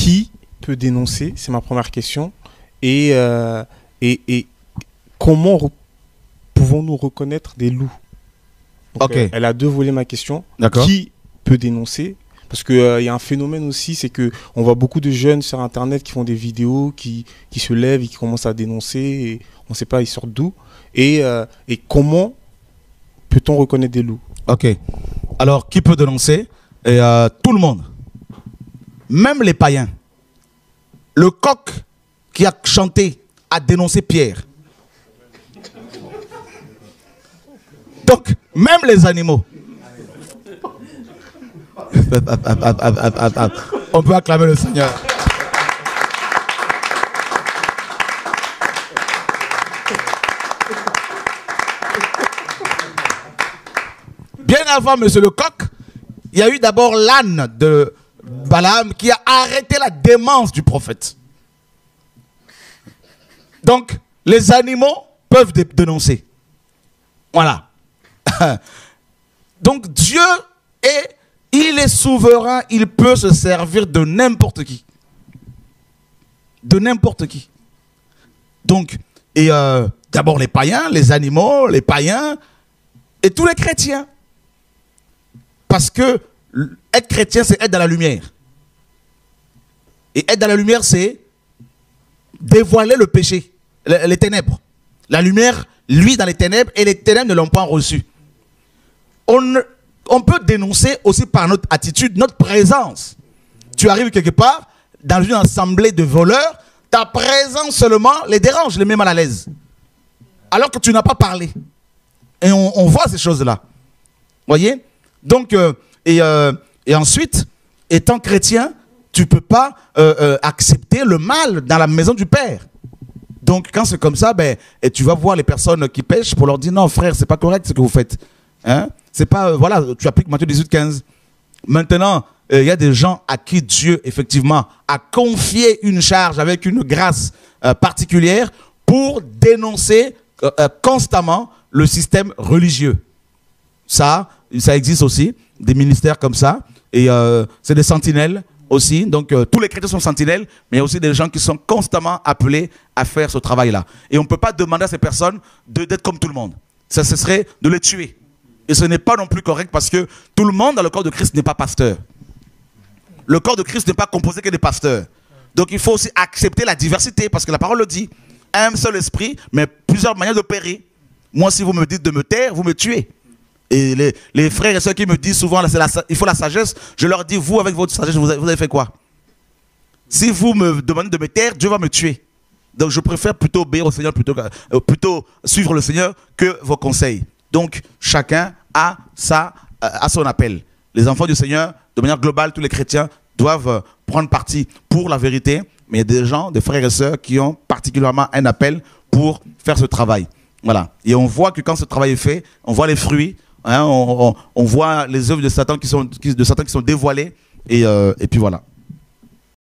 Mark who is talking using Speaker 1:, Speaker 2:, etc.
Speaker 1: qui peut dénoncer? C'est ma première question. Et comment pouvons-nous reconnaître des loups? Donc, elle a deux volets, ma question. Qui peut dénoncer? Parce qu'il y a un phénomène aussi, c'est qu'on voit beaucoup de jeunes sur Internet qui font des vidéos, qui se lèvent et qui commencent à dénoncer. Et on ne sait pas, ils sortent d'où. Et comment peut-on reconnaître des loups?
Speaker 2: Ok. Alors, qui peut dénoncer? Tout le monde. Même les païens. Le coq qui a chanté a dénoncé Pierre. Donc, même les animaux. On peut acclamer le Seigneur. Bien avant Monsieur le Coq, il y a eu d'abord l'âne de Balaam qui a arrêté la démence du prophète. Donc, les animaux peuvent dénoncer. Voilà. Donc, Dieu il est souverain, il peut se servir de n'importe qui. De n'importe qui. Donc, d'abord les païens, les animaux, les païens, et tous les chrétiens. Parce que être chrétien, c'est être dans la lumière. Et être dans la lumière, c'est dévoiler le péché, les ténèbres. La lumière, lui, dans les ténèbres, et les ténèbres ne l'ont pas reçu. On peut dénoncer aussi par notre attitude, notre présence. Tu arrives quelque part, dans une assemblée de voleurs, ta présence seulement les dérange, les met mal à l'aise. Alors que tu n'as pas parlé. Et on voit ces choses-là. Voyez? Donc, et ensuite, étant chrétien, tu ne peux pas accepter le mal dans la maison du Père. Donc, quand c'est comme ça, et tu vas voir les personnes qui pêchent pour leur dire, non frère, c'est pas correct ce que vous faites. Hein? C'est pas, voilà, tu appliques Matthieu 18, 15. Maintenant, il y a des gens à qui Dieu, effectivement, a confié une charge avec une grâce particulière pour dénoncer constamment le système religieux. Ça existe aussi, des ministères comme ça. Et c'est des sentinelles aussi. Donc, tous les chrétiens sont sentinelles, mais il y a aussi des gens qui sont constamment appelés à faire ce travail-là. Et on ne peut pas demander à ces personnes d'être comme tout le monde. Ça, ce serait de les tuer. Et ce n'est pas non plus correct parce que tout le monde dans le corps de Christ n'est pas pasteur. Le corps de Christ n'est pas composé que des pasteurs. Donc il faut aussi accepter la diversité parce que la parole le dit. Un seul esprit, mais plusieurs manières d'opérer. Moi, si vous me dites de me taire, vous me tuez. Et les frères et sœurs qui me disent souvent il faut la sagesse, je leur dis, vous avec votre sagesse, vous avez fait quoi? Si vous me demandez de me taire, Dieu va me tuer. Donc je préfère plutôt obéir au Seigneur, plutôt suivre le Seigneur que vos conseils. Donc, chacun a son appel. Les enfants du Seigneur, de manière globale, tous les chrétiens doivent prendre parti pour la vérité. Mais il y a des gens, des frères et sœurs qui ont particulièrement un appel pour faire ce travail. Voilà. Et on voit que quand ce travail est fait, on voit les fruits, hein, on voit les œuvres de Satan qui sont dévoilées. Et puis voilà.